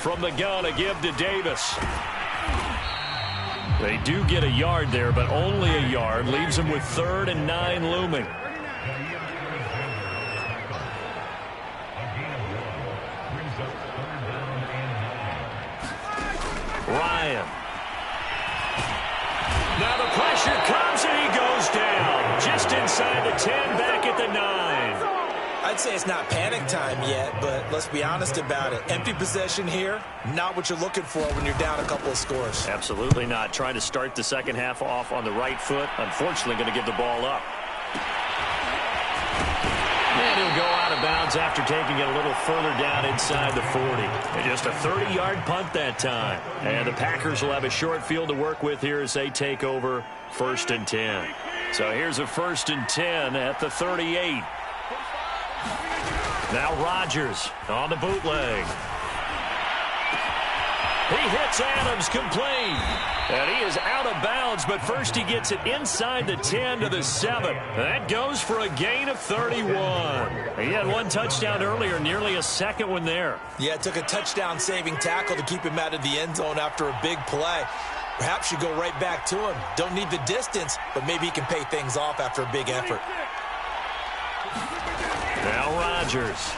from the gun, a give to Davis. They do get a yard there, but only a yard. Leaves them with 3rd and 9 looming. Ryan. Now the pressure comes and he goes down. Just inside the 10, back at the 9. I'd say it's not panic time yet, but let's be honest about it. Empty possession here, not what you're looking for when you're down a couple of scores. Absolutely not. Trying to start the second half off on the right foot. Unfortunately, going to give the ball up. And he'll go out of bounds after taking it a little further down inside the 40. And just a 30-yard punt that time. And the Packers will have a short field to work with here as they take over 1st and 10. So here's a 1st and 10 at the 38. Now Rodgers on the bootleg. He hits Adams complete. And he is out of bounds, but first he gets it inside the 10 to the 7. That goes for a gain of 31. He had one touchdown earlier, nearly a second one there. Yeah, it took a touchdown-saving tackle to keep him out of the end zone after a big play. Perhaps you go right back to him. Don't need the distance, but maybe he can pay things off after a big effort. Now Rodgers.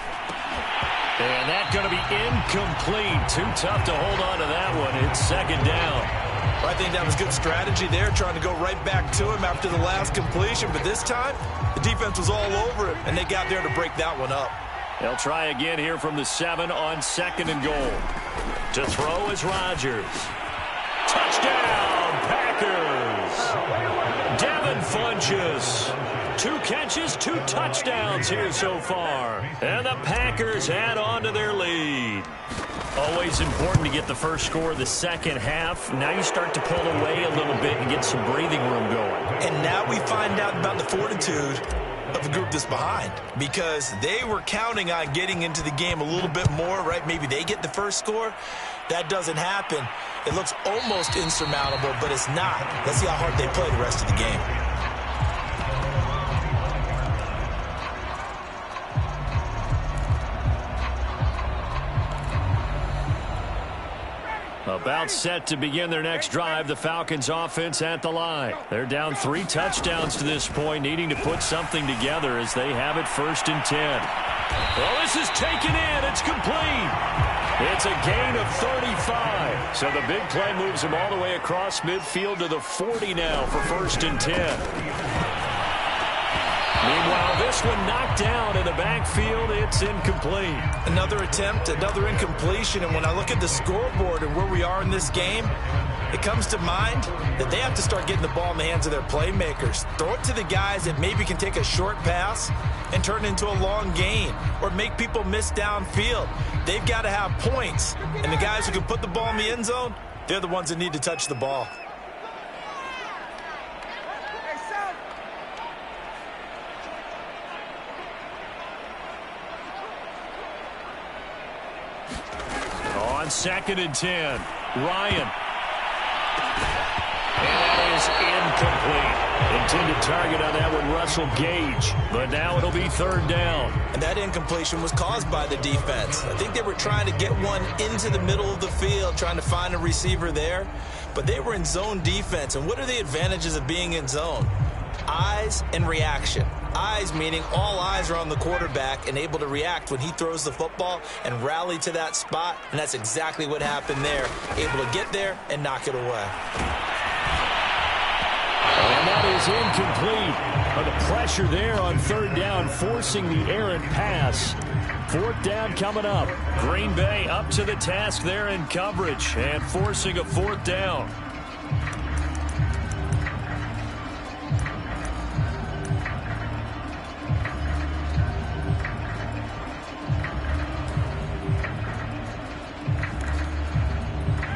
And that's going to be incomplete. Too tough to hold on to that one. It's 2nd down. I think that was good strategy there, trying to go right back to him after the last completion. But this time, the defense was all over him, and they got there to break that one up. They'll try again here from the 7 on 2nd and goal. To throw is Rodgers. Touchdown, Packers. Devin Funchess. 2 catches, 2 touchdowns here so far. And the Packers add on to their lead. Always important to get the first score of the second half. Now you start to pull away a little bit and get some breathing room going. And now we find out about the fortitude of the group that's behind, because they were counting on getting into the game a little bit more, right? Maybe they get the first score. That doesn't happen. It looks almost insurmountable, but it's not. Let's see how hard they play the rest of the game. About set to begin their next drive, the Falcons offense at the line. They're down 3 touchdowns to this point, needing to put something together as they have it 1st and 10. Well, this is taken in. It's complete. It's a gain of 35. So the big play moves them all the way across midfield to the 40 now for 1st and 10. Meanwhile, this one knocked down in the backfield. It's incomplete. Another attempt, another incompletion. And when I look at the scoreboard and where we are in this game, it comes to mind that they have to start getting the ball in the hands of their playmakers. Throw it to the guys that maybe can take a short pass and turn it into a long gain or make people miss downfield. They've got to have points. And the guys who can put the ball in the end zone, they're the ones that need to touch the ball. On 2nd and 10, Ryan. And that is incomplete. Intended target on that one, Russell Gage. But now it'll be 3rd down. And that incompletion was caused by the defense. I think they were trying to get one into the middle of the field, trying to find a receiver there. But they were in zone defense. And what are the advantages of being in zone? Eyes and reaction. Eyes meaning all eyes are on the quarterback and able to react when he throws the football and rally to that spot. And that's exactly what happened there. Able to get there and knock it away. And that is incomplete. But the pressure there on 3rd down, forcing the errant pass. 4th down coming up. Green Bay up to the task there in coverage and forcing a 4th down.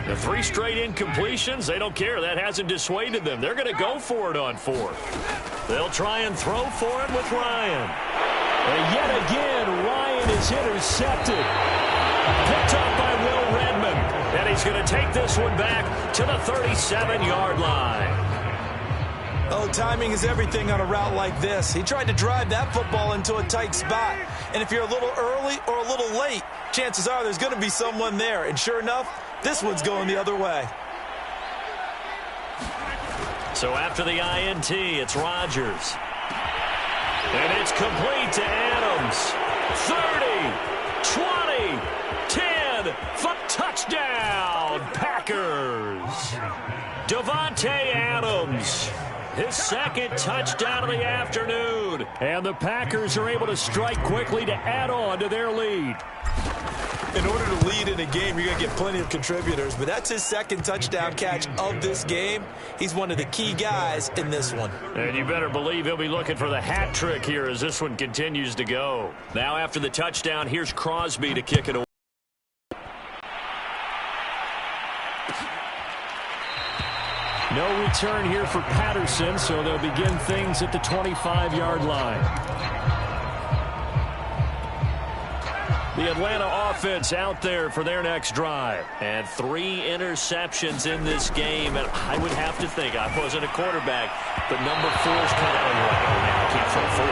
The 3 straight incompletions, they don't care. That hasn't dissuaded them. They're going to go for it on 4th. They'll try and throw for it with Ryan. And yet again, Ryan is intercepted. Picked up by Will Redmond. And he's going to take this one back to the 37-yard line. Oh, timing is everything on a route like this. He tried to drive that football into a tight spot. And if you're a little early or a little late, chances are there's going to be someone there. And sure enough, this one's going the other way. So after the INT, it's Rodgers. And it's complete to Adams. 30, 20, 10, touchdown, Packers. Davante Adams, his second touchdown of the afternoon. And the Packers are able to strike quickly to add on to their lead. In order to lead in a game, you're going to get plenty of contributors, but that's his second touchdown catch of this game. He's one of the key guys in this one. And you better believe he'll be looking for the hat trick here as this one continues to go. Now after the touchdown, here's Crosby to kick it away. No return here for Patterson, so they'll begin things at the 25-yard line. The Atlanta offense out there for their next drive. And 3 interceptions in this game. And I would have to think, I wasn't a quarterback, but number 4 is kind of, oh man, I can't throw 4.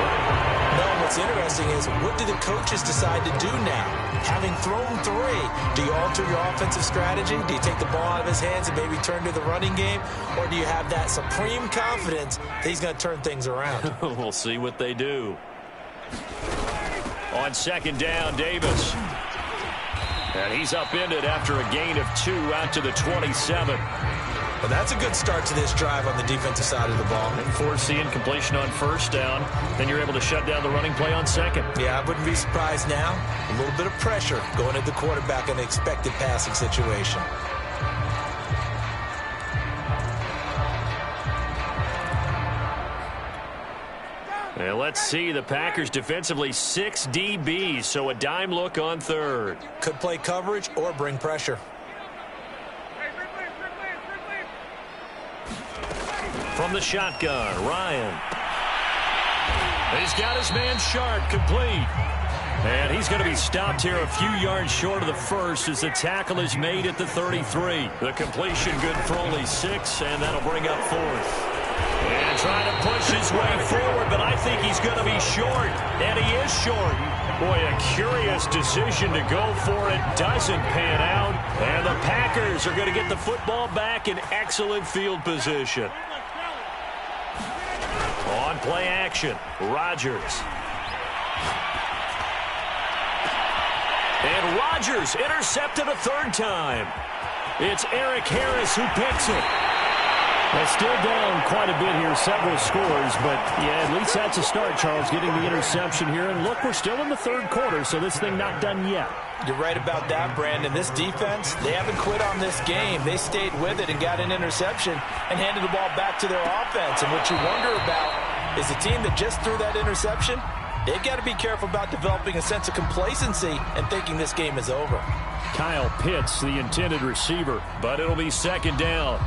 No, what's interesting is, what do the coaches decide to do now? Having thrown 3, do you alter your offensive strategy? Do you take the ball out of his hands and maybe turn to the running game? Or do you have that supreme confidence that he's going to turn things around? We'll see what they do. On second down, Davis. And he's upended after a gain of 2 out to the 27. Well, that's a good start to this drive on the defensive side of the ball. And forcing completion on first down. Then you're able to shut down the running play on second. Yeah, I wouldn't be surprised now. A little bit of pressure going at the quarterback in an expected passing situation. And let's see, the Packers defensively 6 DBs, so a dime look on third. Could play coverage or bring pressure. From the shotgun, Ryan. He's got his man Sharp complete. And he's going to be stopped here a few yards short of the first as the tackle is made at the 33. The completion good for only 6, and that'll bring up 4th. And trying to push his way forward, but I think he's going to be short. And he is short. Boy, a curious decision to go for it. Doesn't pan out. And the Packers are going to get the football back in excellent field position. On play action, Rodgers. And Rodgers intercepted a 3rd time. It's Eric Harris who picks it. Well, still down quite a bit here, several scores, but yeah, at least that's a start, Charles, getting the interception here. And look, we're still in the 3rd quarter, so this thing not done yet. You're right about that, Brandon. This defense, they haven't quit on this game. They stayed with it and got an interception and handed the ball back to their offense. And what you wonder about is the team that just threw that interception, they've got to be careful about developing a sense of complacency and thinking this game is over. Kyle Pitts, the intended receiver, but it'll be 2nd down.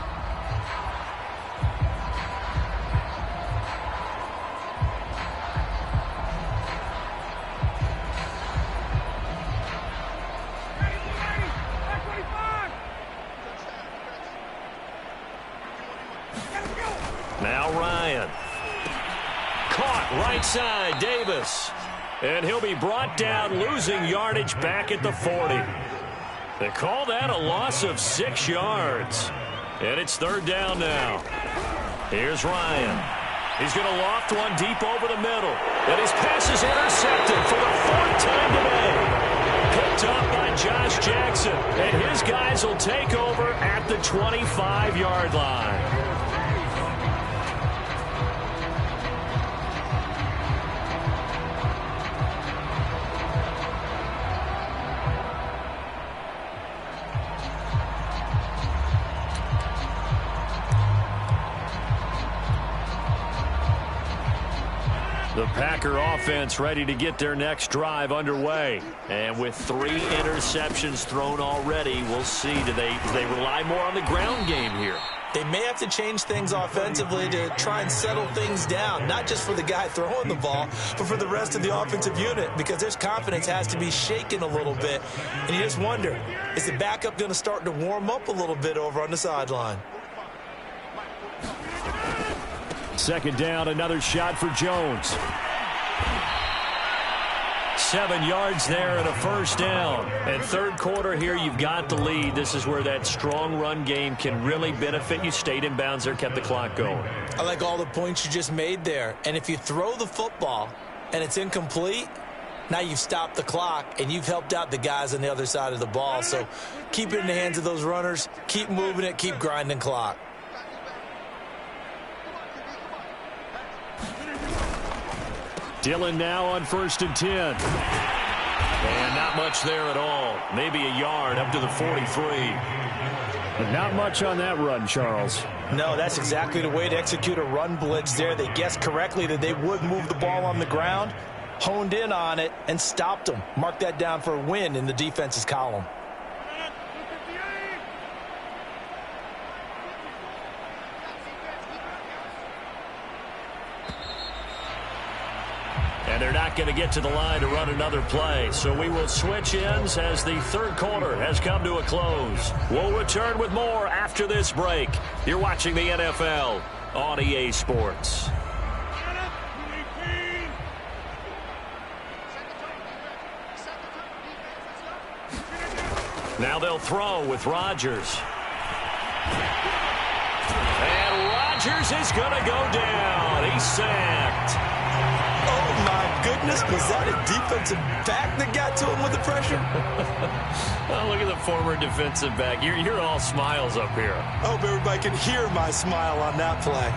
Now Ryan. Caught right side, Davis. And he'll be brought down, losing yardage back at the 40. They call that a loss of 6 yards. And it's 3rd down now. Here's Ryan. He's going to loft one deep over the middle. And his pass is intercepted for the 4th time today. Picked up by Josh Jackson. And his guys will take over at the 25-yard line. The Packer offense ready to get their next drive underway. And with 3 interceptions thrown already, we'll see. Do they rely more on the ground game here? They may have to change things offensively to try and settle things down, not just for the guy throwing the ball, but for the rest of the offensive unit, because their confidence has to be shaken a little bit. And you just wonder, is the backup going to start to warm up a little bit over on the sideline? 2nd down, another shot for Jones. 7 yards there and a first down. And third quarter here, you've got the lead. This is where that strong run game can really benefit you. Stayed in bounds there, kept the clock going. I like all the points you just made there. And if you throw the football and it's incomplete, now you've stopped the clock and you've helped out the guys on the other side of the ball. So keep it in the hands of those runners. Keep moving it. Keep grinding clock. Dillon now on 1st and 10. And not much there at all. Maybe a yard up to the 43. But not much on that run, Charles. No, that's exactly the way to execute a run blitz there. They guessed correctly that they would move the ball on the ground, honed in on it, and stopped them. Mark that down for a win in the defense's column. And they're not going to get to the line to run another play. So we will switch ends as the third quarter has come to a close. We'll return with more after this break. You're watching the NFL on EA Sports. Now they'll throw with Rodgers. And Rodgers is going to go down. He's sacked. Oh, my goodness. Was that a defensive back that got to him with the pressure? Oh, look at the former defensive back. You're all smiles up here. I hope everybody can hear my smile on that play.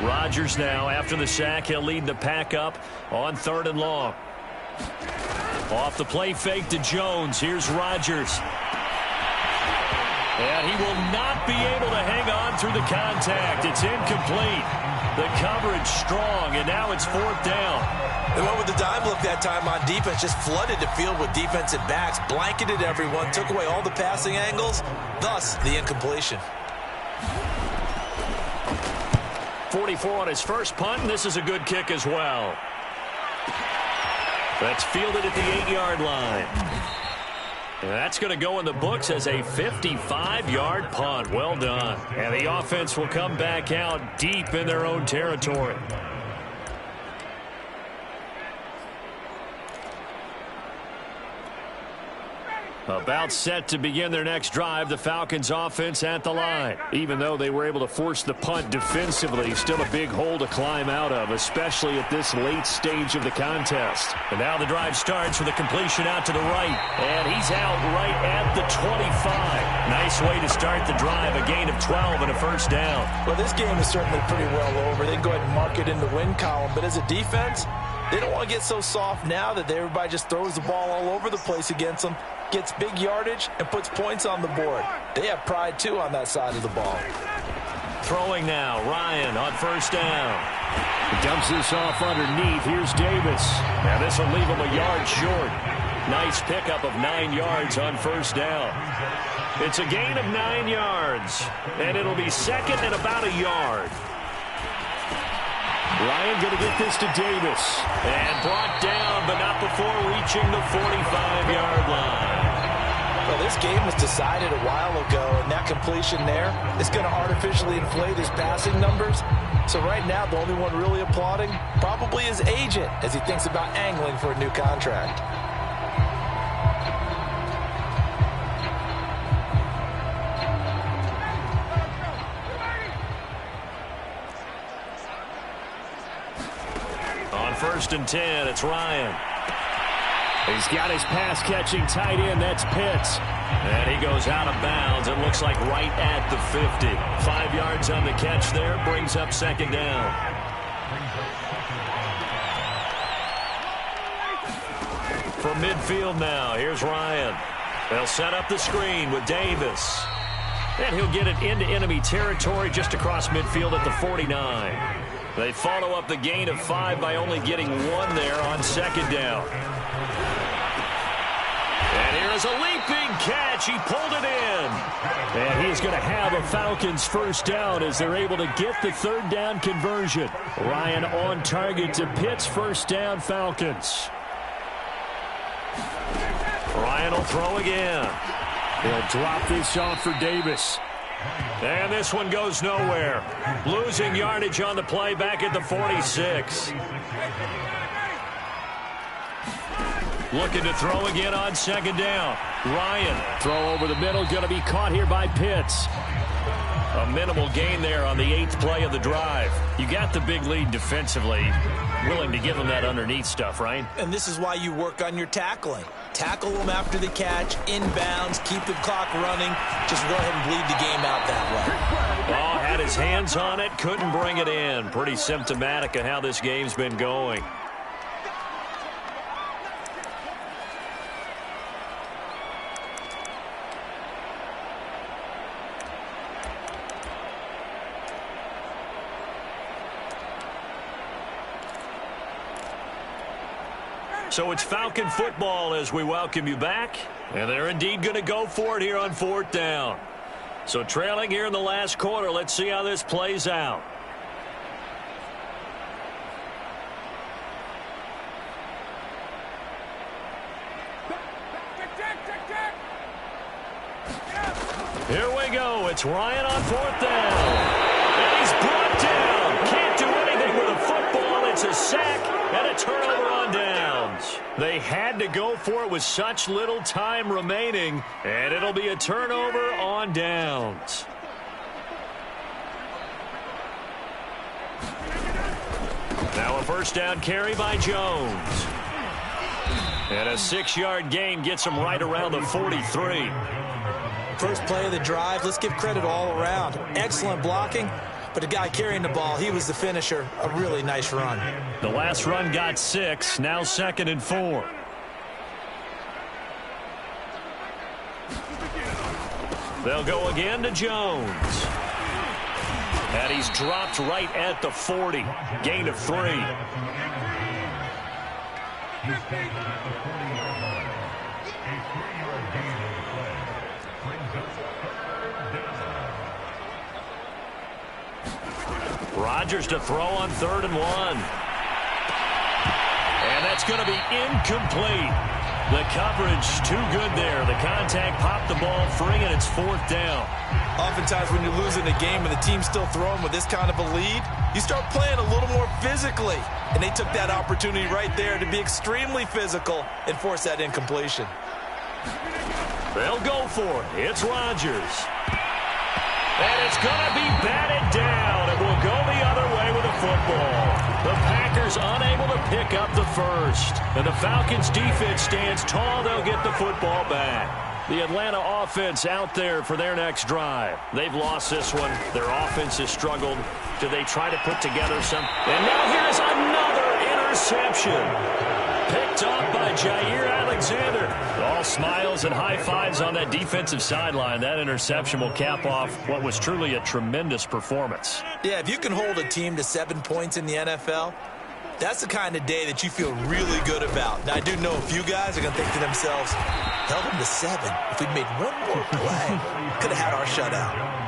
Rodgers now, after the sack, he'll lead the pack up on 3rd and long. Off the play fake to Jones. Here's Rodgers. And he will not be able to hang on through the contact. It's incomplete. The coverage strong, and now it's 4th down. They went with the dime look that time on defense, just flooded the field with defensive backs, blanketed everyone, took away all the passing angles, thus the incompletion. 44 on his first punt, and this is a good kick as well. That's fielded at the 8-yard line. And that's going to go in the books as a 55-yard punt. Well done. And the offense will come back out deep in their own territory. About set to begin their next drive, the Falcons offense at the line. Even though they were able to force the punt defensively, still a big hole to climb out of, especially at this late stage of the contest. And now the drive starts with a completion out to the right. And he's out right at the 25. Nice way to start the drive, a gain of 12 and a first down. Well, this game is certainly pretty well over. They can go ahead and mark it in the win column. But as a defense, they don't want to get so soft now that everybody just throws the ball all over the place against them, gets big yardage, and puts points on the board. They have pride, too, on that side of the ball. Throwing now, Ryan on first down. He dumps this off underneath. Here's Davis. Now this will leave him a yard short. Nice pickup of 9 yards on first down. It's a gain of 9 yards, and it'll be second and about a yard. Ryan going to get this to Davis. And brought down, but not before reaching the 45-yard line. Well, this game was decided a while ago, and that completion there is going to artificially inflate his passing numbers. So right now, the only one really applauding probably his agent as he thinks about angling for a new contract. On 1st and 10, it's Ryan. He's got his pass-catching tight end. That's Pitts. And he goes out of bounds. It looks like right at the 50. 5 yards on the catch there. Brings up second down. From midfield now, here's Ryan. They'll set up the screen with Davis. And he'll get it into enemy territory just across midfield at the 49. They follow up the gain of 5 by only getting 1 there on second down. And here Has a leaping catch. He pulled it in. And he's going to have a Falcons first down as they're able to get the third down conversion. Ryan on target to Pitts, first down Falcons. Ryan will throw again. He'll drop this off for Davis. And this one goes nowhere. Losing yardage on the play back at the 46. Looking to throw again on second down. Ryan, throw over the middle, going to be caught here by Pitts. A minimal gain there on the 8th play of the drive. You got the big lead defensively. Willing to give them that underneath stuff, right? And this is why you work on your tackling. Tackle them after the catch, inbounds, keep the clock running. Just go ahead and bleed the game out that way. Oh, had his hands on it, couldn't bring it in. Pretty symptomatic of how this game's been going. So it's Falcon football as we welcome you back. And they're indeed going to go for it here on 4th down. So trailing here in the last quarter. Let's see how this plays out. Here we go. It's Ryan on 4th down. And he's brought down. Can't do anything with a football. It's a sack and a turnover on downs. They had to go for it with such little time remaining, and it'll be a turnover on downs. Now a first down carry by Jones. And a 6-yard gain gets him right around the 43. First play of the drive, let's give credit all around. Excellent blocking, but the guy carrying the ball, he was the finisher. A really nice run. The last run got 6, now 2nd and 4. They'll go again to Jones. And he's dropped right at the 40. Gain of 3. Rodgers to throw on 3rd and 1. And that's going to be incomplete. The coverage too good there. The contact popped the ball free, and it's 4th down. Oftentimes when you're losing a game and the team's still throwing with this kind of a lead, you start playing a little more physically. And they took that opportunity right there to be extremely physical and force that incompletion. They'll go for it. It's Rodgers. And it's going to be batted down. It will go the other way with the football. The Packers unable to pick up the first. And the Falcons defense stands tall. They'll get the football back. The Atlanta offense out there for their next drive. They've lost this one. Their offense has struggled. Do they try to put together some? And now here's another interception. Picked off by Jair Alexander. All smiles and high fives on that defensive sideline. That interception will cap off what was truly a tremendous performance. Yeah, if you can hold a team to 7 points in the NFL, that's the kind of day that you feel really good about. Now, I do know a few guys are going to think to themselves, held them to 7. If we'd made one more play, could have had our shutout.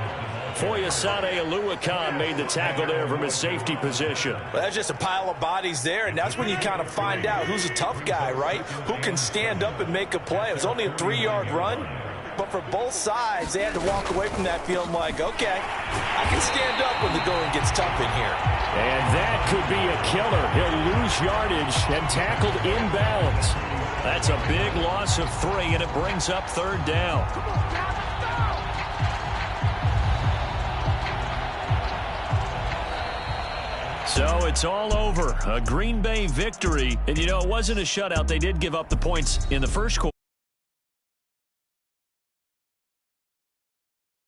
Foyesade Aluakan made the tackle there from his safety position. Well, that's just a pile of bodies there, and that's when you kind of find out who's a tough guy, right? Who can stand up and make a play. It was only a 3-yard run, but for both sides, they had to walk away from that feeling like, okay, I can stand up when the going gets tough in here. And that could be a killer. He'll lose yardage and tackled inbounds. That's a big loss of 3, and it brings up 3rd down. So it's all over. A Green Bay victory. And, you know, it wasn't a shutout. They did give up the points in the first quarter.